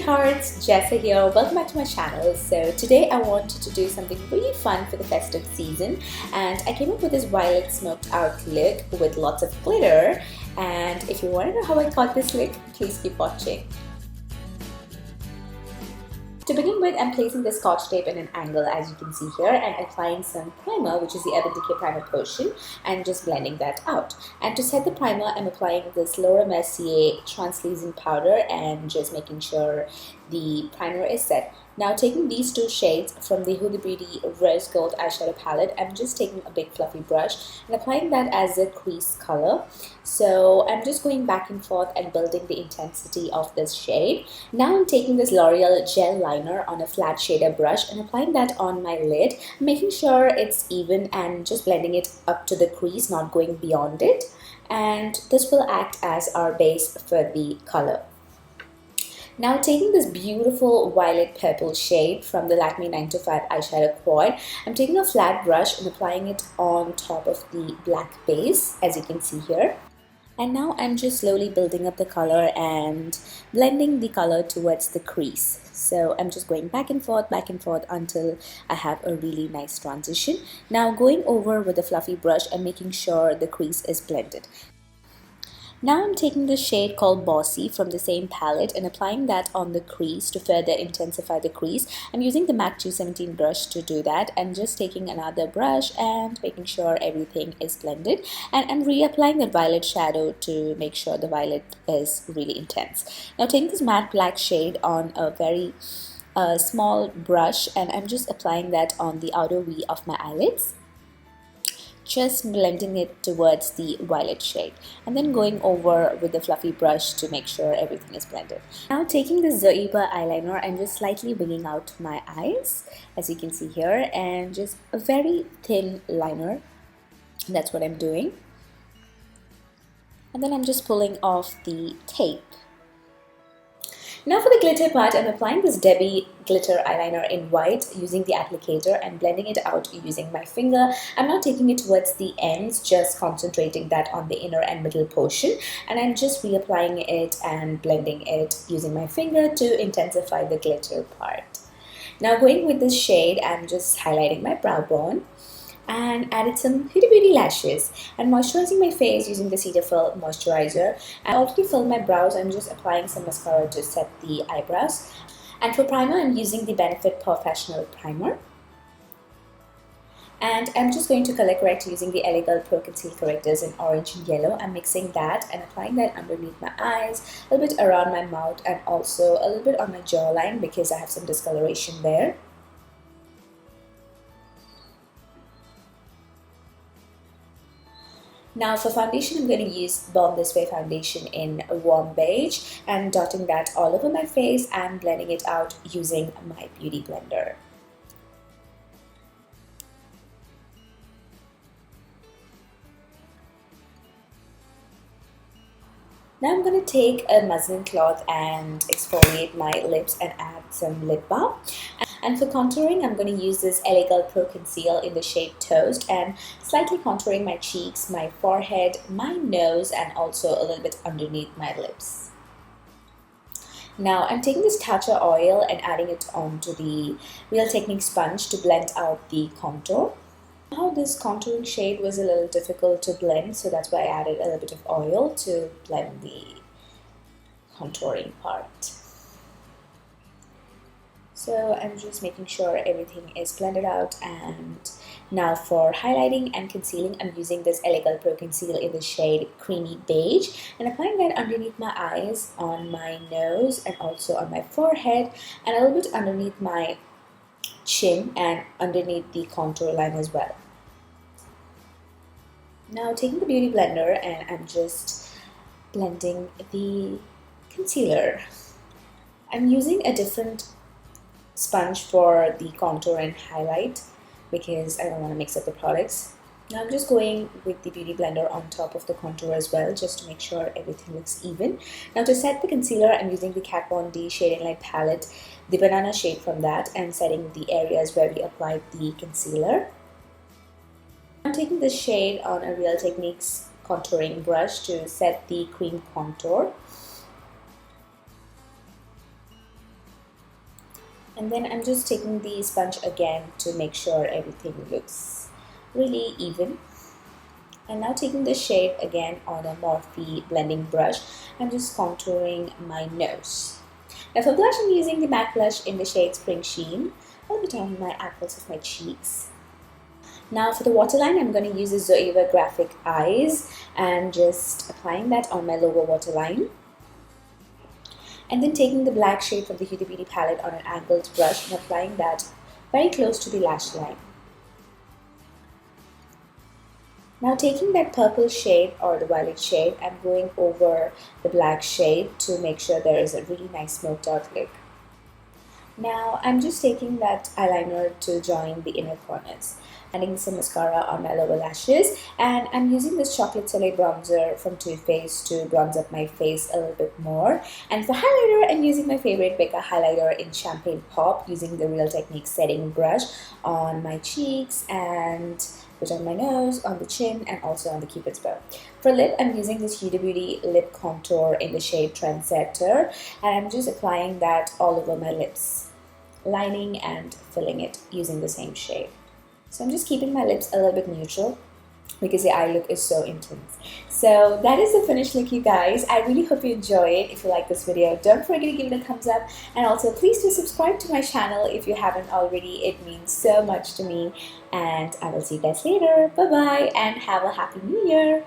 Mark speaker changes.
Speaker 1: sweethearts, Jaisa here. Welcome back to my channel. So today I wanted to do something really fun for the festive season, and I came up with this violet smoked out look with lots of glitter. And if you want to know how I got this look, please keep watching. To begin with, I'm placing the scotch tape in an angle as you can see here and applying some primer, which is the Urban Decay primer potion, and just blending that out. And to set the primer, I'm applying this Mercier translucent powder and just making sure the primer is set. Now taking these two shades from the Hudabeauty Rose Gold eyeshadow palette, I'm just taking a big fluffy brush and applying that as a crease color. So I'm just going back and forth and building the intensity of this shade. Now I'm taking this L'Oreal gel liner on a flat shader brush and applying that on my lid, making sure it's even and just blending it up to the crease, not going beyond it. And this will act as our base for the color. Now taking this beautiful violet purple shade from the Lakme 925 eyeshadow quad, I'm taking a flat brush and applying it on top of the black base, as you can see here. And now I'm just slowly building up the color and blending the color towards the crease. So I'm just going back and forth until I have a really nice transition. Now going over with a fluffy brush and making sure the crease is blended. Now I'm taking the shade called Bossy from the same palette and applying that on the crease to further intensify the crease. I'm using the MAC 217 brush to do that, and just taking another brush and making sure everything is blended. And I'm reapplying the violet shadow to make sure the violet is really intense. Now taking this matte black shade on a very small brush, and I'm just applying that on the outer V of my eyelids. Just blending it towards the violet shade and then going over with the fluffy brush to make sure everything is blended. Now taking the Zoeva eyeliner and just slightly winging out my eyes, as you can see here, and just a very thin liner. That's what I'm doing. And then I'm just pulling off the tape. Now for the glitter part, I'm applying this Debbie glitter eyeliner in white using the applicator and blending it out using my finger. I'm not taking it towards the ends, just concentrating that on the inner and middle portion, and I'm just reapplying it and blending it using my finger to intensify the glitter part. Now going with this shade, I'm just highlighting my brow bone and added some Hudabeauty lashes and moisturizing my face using the Cetaphil moisturizer. I already filled my brows. I'm just applying some mascara to set the eyebrows. And for primer, I'm using the Benefit Porefessional primer. And I'm just going to color correct using the Elegant Pro Conceal correctors in orange and yellow. I'm mixing that and applying that underneath my eyes, a little bit around my mouth, and also a little bit on my jawline because I have some discoloration there. Now for foundation, I'm going to use Born This Way foundation in warm beige and dotting that all over my face and blending it out using my beauty blender. Now I'm going to take a muslin cloth and exfoliate my lips and add some lip balm. And for contouring, I'm going to use this Elegant Pro Conceal in the shade Toast and slightly contouring my cheeks, my forehead, my nose, and also a little bit underneath my lips. Now I'm taking this Tatcha oil and adding it onto the Real Technique sponge to blend out the contour. Now this contouring shade was a little difficult to blend, so that's why I added a little bit of oil to blend the contouring part. So I'm just making sure everything is blended out. And now for highlighting and concealing, I'm using this Elegant Pro Conceal in the shade Creamy Beige and applying that underneath my eyes, on my nose, and also on my forehead, and a little bit underneath my chin and underneath the contour line as well. Now taking the beauty blender and I'm just blending the concealer. I'm using a different sponge for the contour and highlight because I don't want to mix up the products. Now I'm just going with the beauty blender on top of the contour as well, just to make sure everything looks even. Now to set the concealer, I'm using the katvonD Shading Light palette, the banana shade from that, and setting the areas where we applied the concealer. I'm taking this shade on a Real Techniques contouring brush to set the cream contour. And then I'm just taking the sponge again to make sure everything looks really even. And now taking the shade again on a Morphe blending brush, I'm just contouring my nose. Now for blush, I'm using the matte blush in the shade Spring Sheen, a little bit on my apples of my cheeks. Now for the waterline, I'm going to use the Zoeva Graphic Eyes and just applying that on my lower waterline. And then taking the black shade from the Hudabeauty palette on an angled brush and applying that very close to the lash line. Now taking that purple shade or the violet shade, I'm going over the black shade to make sure there is a really nice smoked out look. Now I'm just taking that eyeliner to join the inner corners. Adding some mascara on my lower lashes, and I'm using this chocolate soleil bronzer from Toofaced to bronze up my face a little bit more. And for highlighter, I'm using my favorite Becca highlighter in Champagne Pop, using the Real Technique setting brush on my cheeks and on my nose, on the chin, and also on the cupid's bow. For lip, I'm using this Hudabeauty lip contour in the shade Trendsetter, and I'm just applying that all over my lips, lining and filling it using the same shade. So I'm just keeping my lips a little bit neutral because the eye look is so intense. So that is the finished look, you guys. I really hope you enjoy it. If you like this video, don't forget to give it a thumbs up, and also please do subscribe to my channel if you haven't already. It means so much to me, and I will see you guys later. Bye bye, and have a happy new year.